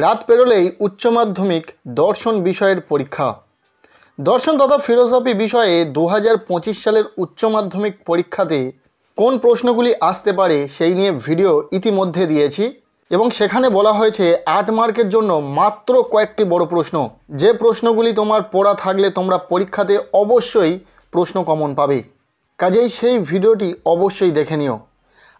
রাত পেরোলেই উচ্চ মাধ্যমিক দর্শন বিষয়ের পরীক্ষা। দর্শন তথা ফিলোসফি বিষয়ে 2025 সালের উচ্চ মাধ্যমিক পরীক্ষাতে কোন প্রশ্নগুলি আসতে পারে সেই নিয়ে ভিডিও ইতিমধ্যে দিয়েছি এবং সেখানে বলা হয়েছে 8 মার্কের জন্য মাত্র কয়েকটি বড় প্রশ্ন, যে প্রশ্নগুলি তোমার পড়া থাকলে তোমরা পরীক্ষাতে অবশ্যই প্রশ্ন কমন পাবে। কাজেই সেই ভিডিওটি অবশ্যই দেখে নিও।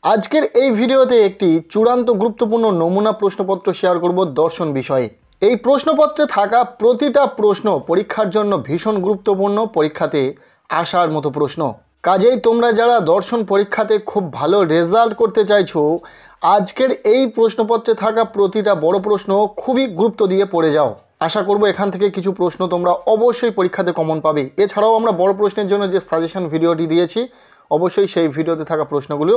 আজকের এই ভিডিওতে একটি চূড়ান্ত গুরুত্বপূর্ণ নমুনা প্রশ্নপত্র শেয়ার করব দর্শন বিষয়ে। এই প্রশ্নপত্রে থাকা প্রতিটা প্রশ্ন পরীক্ষার জন্য ভীষণ গুরুত্বপূর্ণ, পরীক্ষাতে আসার মতো প্রশ্ন। কাজেই তোমরা যারা দর্শন পরীক্ষাতে খুব ভালো রেজাল্ট করতে চাইছো, আজকের এই প্রশ্নপত্রে থাকা প্রতিটা বড় প্রশ্ন খুবই গুরুত্ব দিয়ে পড়ে যাও। আশা করব এখান থেকে কিছু প্রশ্ন তোমরা অবশ্যই পরীক্ষাতে কমন পাবে। এছাড়াও আমরা বড় প্রশ্নের জন্য যে সাজেশন ভিডিওটি দিয়েছি, অবশ্যই সেই ভিডিওতে থাকা প্রশ্নগুলো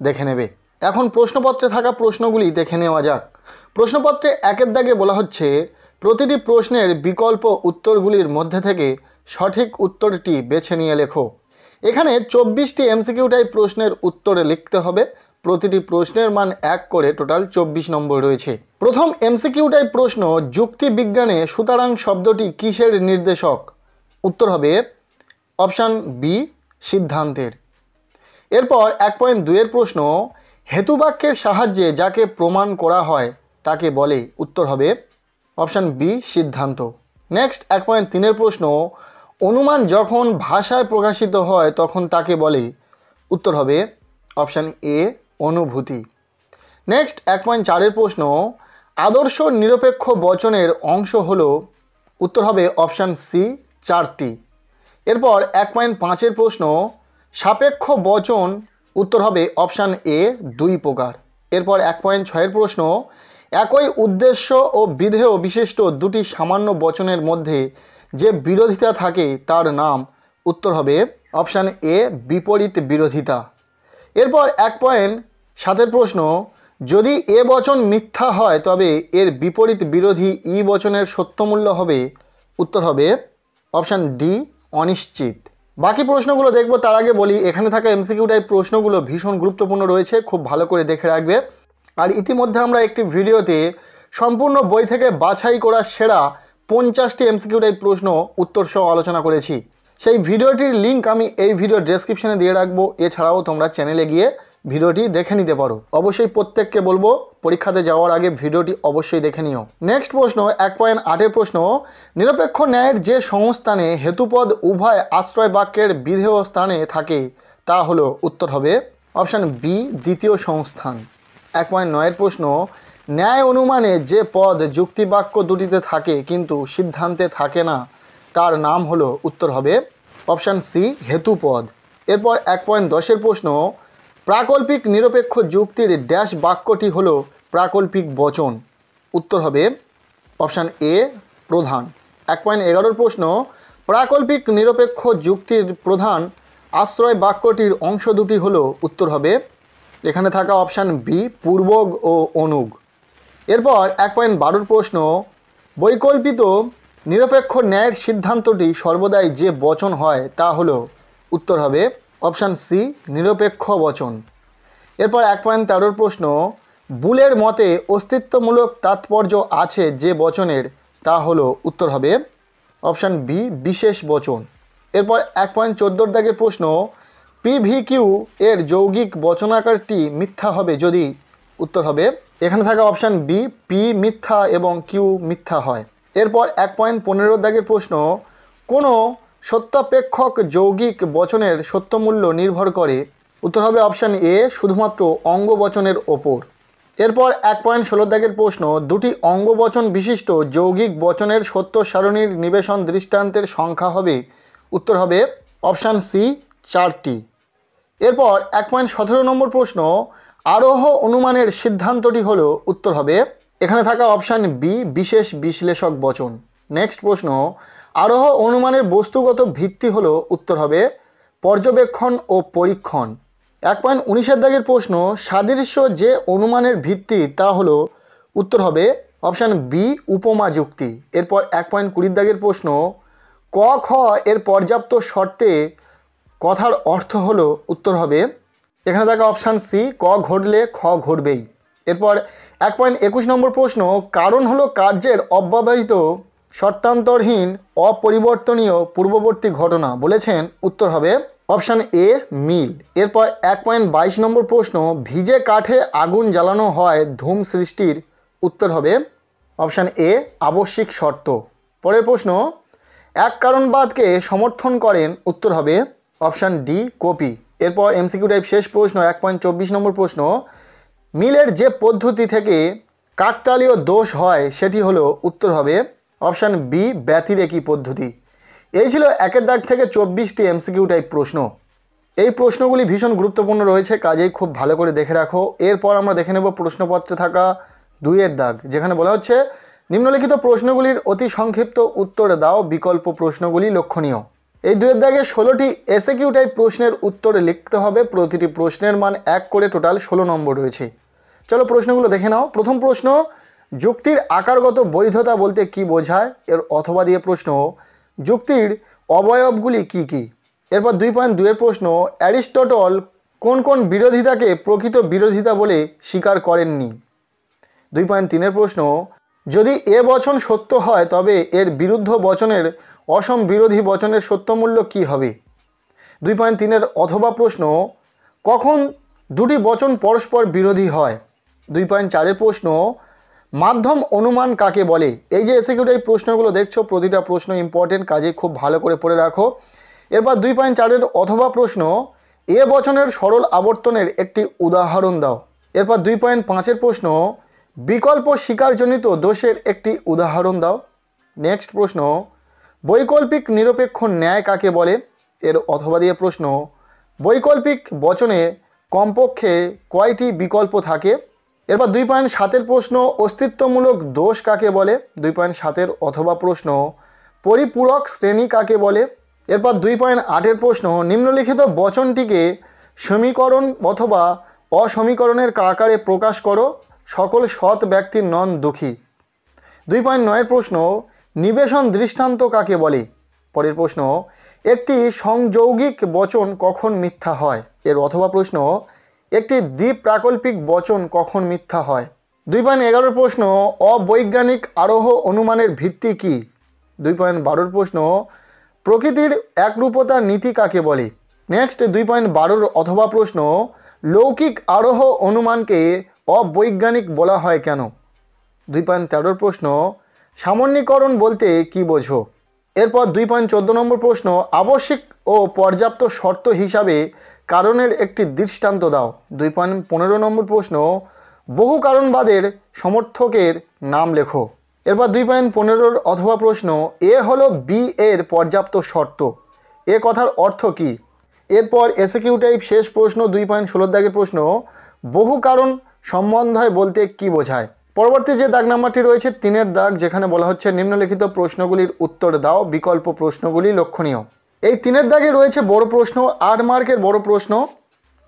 দেখে নেবে। এখন প্রশ্নপত্রে থাকা প্রশ্নগুলি দেখে নেওয়া যাক। প্রশ্নপত্রে একের দাগে বলা হচ্ছে, প্রতিটি প্রশ্নের বিকল্প উত্তরগুলির মধ্যে থেকে সঠিক উত্তরটি বেছে নিয়ে লেখো। এখানে 24টি এমসিকিউ টাইপ প্রশ্নের উত্তরে লিখতে হবে। প্রতিটি প্রশ্নের মান 1 করে, টোটাল 24 নম্বর রয়েছে। প্রথম এমসিকিউ টাইপ প্রশ্ন, যুক্তিবিজ্ঞানে সুতরাং শব্দটি কিসের নির্দেশক? উত্তর হবে অপশান বি, সিদ্ধান্তের। এরপর 1.2 প্রশ্ন, হেতুবাক্যের সাহায্যে যাকে প্রমাণ করা হয় তাকে বলে? উত্তর হবে অপশান বি, সিদ্ধান্ত। নেক্সট 1.3 প্রশ্ন, অনুমান যখন ভাষায় প্রকাশিত হয় তখন তাকে বলে? উত্তর হবে অপশান এ, অনুভূতি। নেক্সট 1.4 প্রশ্ন, আদর্শ নিরপেক্ষ বচনের অংশ হলো? উত্তর হবে অপশান সি, 4টি। এরপর 1.5 প্রশ্ন, সাপেক্ষ বচন? উত্তর হবে অপশান এ, 2 প্রকার। এরপর 1.6 প্রশ্ন, একই উদ্দেশ্য ও বিধেয় বিশিষ্ট দুটি সামান্য বচনের মধ্যে যে বিরোধিতা থাকে তার নাম? উত্তর হবে অপশান এ, বিপরীত বিরোধিতা। এরপর 1.7 প্রশ্ন, যদি এ বচন মিথ্যা হয় তবে এর বিপরীত বিরোধী ই বচনের সত্যমূল্য হবে? উত্তর হবে অপশান ডি, অনিশ্চিত। বাকি প্রশ্নগুলো দেখব, তার আগে বলি এখানে থাকা এমসিকিউ টাইপ প্রশ্নগুলো ভীষণ গুরুত্বপূর্ণ রয়েছে, খুব ভালো করে দেখে রাখবে। আর ইতিমধ্যে আমরা একটি ভিডিওতে সম্পূর্ণ বই থেকে বাছাই করা সেরা 50টি এমসিকিউ টাইপ প্রশ্ন উত্তর সহ আলোচনা করেছি। সেই ভিডিওটির লিঙ্ক আমি এই ভিডিও ডেসক্রিপশনে দিয়ে রাখবো। এছাড়াও তোমরা চ্যানেলে গিয়ে ভিডিওটি দেখে নিতে পারো। অবশ্যই প্রত্যেককে বলবো পরীক্ষাতে যাওয়ার আগে ভিডিওটি অবশ্যই দেখে নিও। নেক্সট প্রশ্ন 1.8 প্রশ্ন, নিরপেক্ষ ন্যায়ের যে সংস্থানে হেতুপদ উভয় আশ্রয় বাক্যের বিধেয় স্থানে থাকে তা হলো? উত্তর হবে অপশান বি, দ্বিতীয় সংস্থান। 1.9 প্রশ্ন, ন্যায় অনুমানে যে পদ যুক্তিবাক্য দুটিতে থাকে কিন্তু সিদ্ধান্তে থাকে না তার নাম হলো? উত্তর হবে অপশান সি, হেতুপদ। এরপর 1.10 প্রশ্ন, প্রাকল্পিক নিরপেক্ষ যুক্তির ড্যাশ বাক্যটি হলো প্রাকল্পিক বচন? উত্তর হবে অপশান এ, প্রধান। 1.11 প্রশ্ন, প্রাকল্পিক নিরপেক্ষ যুক্তির প্রধান আশ্রয় বাক্যটির অংশ দুটি হলো? উত্তর হবে এখানে থাকা অপশান বি, পূর্বগ ও অনুগ। এরপর 1.12 প্রশ্ন, বৈকল্পিত নিরপেক্ষ ন্যায়ের সিদ্ধান্তটি সর্বদাই যে বচন হয় তা হলো? উত্তর হবে অপশান সি, নিরপেক্ষ বচন। এরপর 1.13 প্রশ্ন, বুলের মতে অস্তিত্বমূলক তাৎপর্য আছে যে বচনের তা হলো? উত্তর হবে অপশান বি, বিশেষ বচন। এরপর 1.14 দাগের প্রশ্ন, PVQ এর যৌগিক বচনাকারটি মিথ্যা হবে যদি? উত্তর হবে এখানে থাকা অপশান বি, পি মিথ্যা এবং কিউ মিথ্যা হয়। এরপর 1.15 দাগের প্রশ্ন, কোনো সত্যাপেক্ষক যৌগিক বচনের সত্যমূল্য নির্ভর করে? উত্তর হবে অপশান এ, শুধুমাত্র অঙ্গবচনের ওপর। এরপর 1.16 দাগের প্রশ্ন, দুটি অঙ্গবচন বিশিষ্ট যৌগিক বচনের সত্য সারণীর নিবেশন দৃষ্টান্তের সংখ্যা হবে? উত্তর হবে অপশান সি, 4টি। এরপর 1.17 নম্বর প্রশ্ন, আরোহ অনুমানের সিদ্ধান্তটি হলো? উত্তর হবে এখানে থাকা অপশান বি, বিশেষ বিশ্লেষক বচন। নেক্সট প্রশ্ন, আরোহ অনুমানের বস্তুগত ভিত্তি হলো? উত্তর হবে পর্যবেক্ষণ ও পরীক্ষণ। 1.19 দাগের প্রশ্ন, সাদৃশ্য যে অনুমানের ভিত্তি তা হলো? উত্তর হবে অপশান বি, উপমা যুক্তি। এরপর 1.20 দাগের প্রশ্ন, ক খ এর পর্যাপ্ত শর্তে কথার অর্থ হলো? উত্তর হবে এখানে থাকা অপশান সি, ক ঘটলে খ ঘটবেই। এরপর 1.21 নম্বর প্রশ্ন, কারণ হলো কার্যের অব্যবহিত শর্তান্তরহীন অপরিবর্তনীয় পূর্ববর্তী ঘটনা, বলেছেন উত্তর হবে অপশান এ মিল। এরপর 1.22 নম্বর প্রশ্ন, ভিজে কাঠে আগুন জ্বালানো হয় ধূম সৃষ্টির, উত্তর হবে অপশান এ আবশ্যিক শর্ত। পরের প্রশ্ন, এক কারণবাদকে সমর্থন করেন, উত্তর হবে অপশান ডি কপি। এরপর এমসিকিউ টাইপ শেষ প্রশ্ন 1.24 নম্বর প্রশ্ন, মিলের যে পদ্ধতি থেকে কাকতালীয় দোষ হয় সেটি হলো, উত্তর হবে অপশান বি ব্যতিরেকি পদ্ধতি। এই ছিল 1 দাগ থেকে 24টি এমসিকিউ টাইপ প্রশ্ন। এই প্রশ্নগুলি ভীষণ গুরুত্বপূর্ণ রয়েছে, কাজেই খুব ভালো করে দেখে রাখো। এরপর আমরা দেখে নেব প্রশ্নপত্রে থাকা 2 দাগ, যেখানে বলা হচ্ছে নিম্নলিখিত প্রশ্নগুলির অতি সংক্ষিপ্ত উত্তর দাও, বিকল্প প্রশ্নগুলি লক্ষণীয়। এই 2 দাগে 16টি এসএকিউ টাইপ প্রশ্নের উত্তর লিখতে হবে, প্রতিটি প্রশ্নের মান 1 করে, টোটাল 16 নম্বর রয়েছে। চলো প্রশ্নগুলো দেখে নাও। প্রথম প্রশ্ন, যুক্তির আকারগত বৈধতা বলতে কি বোঝায়? এর অথবা দিয়ে প্রশ্ন, যুক্তির অবয়বগুলি কি কি? এরপর 2.2 এর প্রশ্ন, অ্যারিস্টটল কোন কোন বিরোধিতাকে প্রকৃত বিরোধিতা বলে স্বীকার করেননি? 2.3 এর প্রশ্ন, যদি এ বচন সত্য হয় তবে এর বিরুদ্ধ বচনের অসম বিরোধী বচনের সত্যমূল্য কি হবে? 2.3 এর অথবা প্রশ্ন, কখন দুটি বচন পরস্পর বিরোধী হয়? 2.4 এর প্রশ্ন, মাধ্যম অনুমান কাকে বলে? এই যে এসএকিউ টাইপ প্রশ্নগুলো দেখছো, প্রতিটা প্রশ্ন ইম্পর্টেন্ট, কাজে খুব ভালো করে পড়ে রাখো। এরপর 2.4 এর অথবা প্রশ্ন, এ বচনের সরল আবর্তনের একটি উদাহরণ দাও। এরপর 2.5 এর প্রশ্ন, বিকল্প স্বীকারজনিত দোষের একটি উদাহরণ দাও। নেক্সট প্রশ্ন, বৈকল্পিক নিরপেক্ষ ন্যায় কাকে বলে? এর অথবা দিয়ে প্রশ্ন, বৈকল্পিক বচনে কমপক্ষে কয়টি বিকল্প থাকে? এরপর 2.7 এর প্রশ্ন, অস্তিত্বমূলক দোষ কাকে বলে? 2.7 এর অথবা প্রশ্ন, পরিপূরক শ্রেণী কাকে বলে? এরপর 2.8 এর প্রশ্ন, নিম্নলিখিত বচনটিকে সমীকরণ অথবা অসমীকরণের আকারে প্রকাশ করো, সকল সৎ ব্যক্তির নন দুঃখী। 2.9 এর প্রশ্ন, নিবেশন দৃষ্টান্ত কাকে বলে? পরের প্রশ্ন, একটি সংযৌগিক বচন কখন মিথ্যা হয়? এর অথবা প্রশ্ন, একটি দ্বীপ প্রাকল্পিক বচন কখন মিথ্যা হয়? 2.11 প্রশ্ন, অবৈজ্ঞানিক আরোহ অনুমানের ভিত্তি কি? 2.12 প্রশ্ন, প্রকৃতির একরূপতার নীতি কাকে বলে? নেক্সট 2.12 অথবা প্রশ্ন, লৌকিক আরোহ অনুমানকে অবৈজ্ঞানিক বলা হয় কেন? 2.13 প্রশ্ন, সামান্যীকরণ বলতে কি বোঝো? এরপর 2.14 নম্বর প্রশ্ন, আবশ্যিক ও পর্যাপ্ত শর্ত হিসাবে কারণের একটি দৃষ্টান্ত দাও। 2.15 নম্বর প্রশ্ন, বহু কারণবাদের সমর্থকের নাম লেখো। এরপর 2.15 অথবা প্রশ্ন, এ হলো বি এর পর্যাপ্ত শর্ত, এ কথার অর্থ কি? এরপর এসএকিউ টাইপ শেষ প্রশ্ন 2.16 দাগের প্রশ্ন, বহু কারণ সম্বন্ধয় বলতে কি বোঝায়? পরবর্তী যে দাগ নাম্বারটি রয়েছে 3 দাগ, যেখানে বলা হচ্ছে নিম্নলিখিত প্রশ্নগুলির উত্তর দাও, বিকল্প প্রশ্নগুলি লক্ষণীয়। এই 3 দাগে রয়েছে বড় প্রশ্ন, 8 মার্কের বড় প্রশ্ন,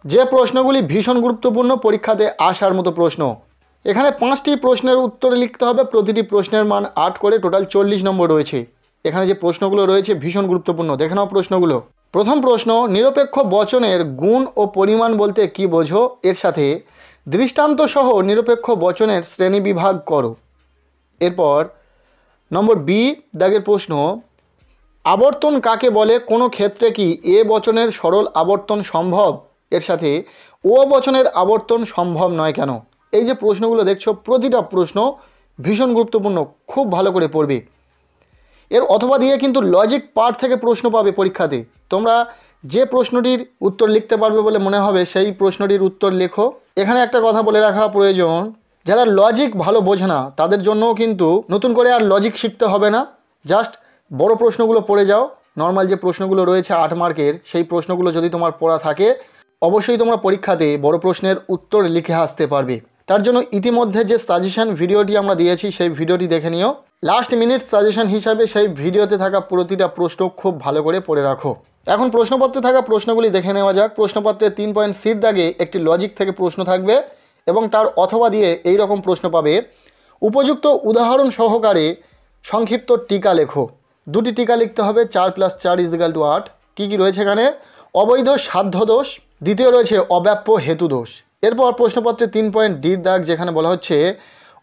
যে প্রশ্নগুলি ভীষণ গুরুত্বপূর্ণ, পরীক্ষাতে আসার মতো প্রশ্ন। এখানে 5টি প্রশ্নের উত্তর লিখতে হবে, প্রতিটি প্রশ্নের মান 8 করে, টোটাল 40 নম্বর রয়েছে। এখানে যে প্রশ্নগুলো রয়েছে ভীষণ গুরুত্বপূর্ণ, দেখে নাও প্রশ্নগুলো। প্রথম প্রশ্ন, নিরপেক্ষ বচনের গুণ ও পরিমাণ বলতে কি বোঝো? এর সাথে দৃষ্টান্ত সহ নিরপেক্ষ বচনের শ্রেণীবিভাগ করো। এরপর নম্বর বি দাগের প্রশ্ন, আবর্তন কাকে বলে? কোনো ক্ষেত্রে কি এ বচনের সরল আবর্তন সম্ভব? এর সাথে ও বচনের আবর্তন সম্ভব নয় কেন? এই যে প্রশ্নগুলো দেখছো, প্রতিটা প্রশ্ন ভীষণ গুরুত্বপূর্ণ, খুব ভালো করে পড়বে। এর অথবা দিয়ে কিন্তু লজিক পার্ট থেকে প্রশ্ন পাবে পরীক্ষাতে। তোমরা যে প্রশ্নটির উত্তর লিখতে পারবে বলে মনে হবে সেই প্রশ্নটির উত্তর লেখো। এখানে একটা কথা বলে রাখা প্রয়োজন, যারা লজিক ভালো বোঝে না তাদের জন্যও কিন্তু নতুন করে আর লজিক শিখতে হবে না, জাস্ট বড় প্রশ্নগুলো পড়ে যাও। নর্মাল যে প্রশ্নগুলো রয়েছে 8 মার্কের, সেই প্রশ্নগুলো যদি তোমার পড়া থাকে অবশ্যই তোমরা পরীক্ষাতে বড় প্রশ্নের উত্তর লিখে আসতে পারবে। তার জন্য ইতিমধ্যে যে সাজেশন ভিডিওটি আমরা দিয়েছি সেই ভিডিওটি দেখে নিও। লাস্ট মিনিট সাজেশন হিসাবে সেই ভিডিওতে থাকা প্রতিটা প্রশ্ন খুব ভালো করে পড়ে রাখো। এখন প্রশ্নপত্রে থাকা প্রশ্নগুলি দেখে নেওয়া যাক। প্রশ্নপত্রে 3.c দাগে একটি লজিক থেকে প্রশ্ন থাকবে এবং তার অথবা দিয়ে এই রকম প্রশ্ন পাবে, উপযুক্ত উদাহরণ সহকারে সংক্ষিপ্ত টিকা লেখো। দুটি টিকা লিখতে হবে, 4 + 4 = 8। কী কী রয়েছে এখানে? অবৈধ সাধ্য দোষ, দ্বিতীয় রয়েছে অব্যাপ্য হেতু দোষ। এরপর প্রশ্নপত্রে 3.d দাগ, যেখানে বলা হচ্ছে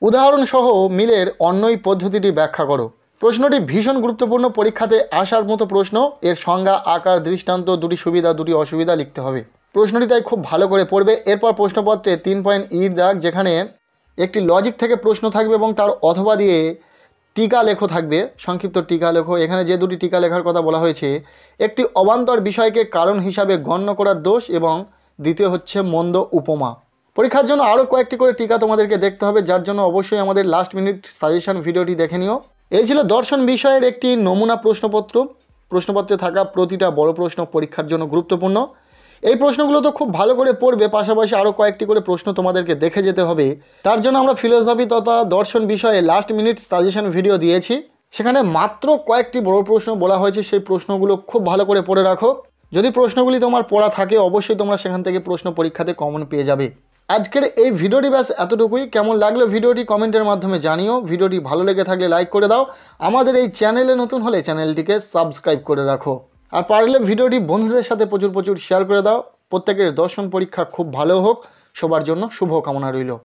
উদাহরণসহ মিলের অন্যই পদ্ধতিটি ব্যাখ্যা করো। প্রশ্নটি ভীষণ গুরুত্বপূর্ণ, পরীক্ষাতে আসার মতো প্রশ্ন। এর সংজ্ঞা, আকার, দৃষ্টান্ত, দুটি সুবিধা দুটি অসুবিধা লিখতে হবে। প্রশ্নটি তাই খুব ভালো করে পড়বে। এরপর প্রশ্নপত্রে 3.e দাগ, যেখানে একটি লজিক থেকে প্রশ্ন থাকবে এবং তার অথবা দিয়ে টিকা লেখো থাকবে, সংক্ষিপ্ত টিকা লেখো। এখানে যে দুটি টিকা লেখার কথা বলা হয়েছে, একটি অবান্তর বিষয়কে কারণ হিসাবে গণ্য করার দোষ এবং দ্বিতীয় হচ্ছে মন্দ উপমা। পরীক্ষার জন্য আরও কয়েকটি করে টিকা তোমাদেরকে দেখতে হবে, যার জন্য অবশ্যই আমাদের লাস্ট মিনিট সাজেশন ভিডিওটি দেখে নিও। এই ছিল দর্শন বিষয়ের একটি নমুনা প্রশ্নপত্র। প্রশ্নপত্রে থাকা প্রতিটা বড় প্রশ্ন পরীক্ষার জন্য গুরুত্বপূর্ণ। এই প্রশ্নগুলো তো খুব ভালো করে পড়বে, পাশাপাশি আরও কয়েকটি করে প্রশ্ন তোমাদেরকে দেখে যেতে হবে। তার জন্য আমরা ফিলোসফি তথা দর্শন বিষয়ে লাস্ট মিনিট সাজেশন ভিডিও দিয়েছি, সেখানে মাত্র কয়েকটি বড় প্রশ্ন বলা হয়েছে। সেই প্রশ্নগুলো খুব ভালো করে পড়ে রাখো। যদি প্রশ্নগুলি তোমার পড়া থাকে, অবশ্যই তোমরা সেখান থেকে প্রশ্ন পরীক্ষাতে কমন পেয়ে যাবে। আজকের এই ভিডিওটি ব্যাস এতটুকুই। কেমন লাগলো ভিডিওটি কমেন্টের মাধ্যমে জানিও। ভিডিওটি ভালো লেগে থাকলে লাইক করে দাও। আমাদের এই চ্যানেলে নতুন হলে চ্যানেলটিকে সাবস্ক্রাইব করে রাখো। আর পারলে ভিডিওটি বন্ধুদের সাথে প্রচুর শেয়ার করে দাও। প্রত্যেকের দর্শন পরীক্ষা খুব ভালো হোক, সবার জন্য শুভ কামনা রইল।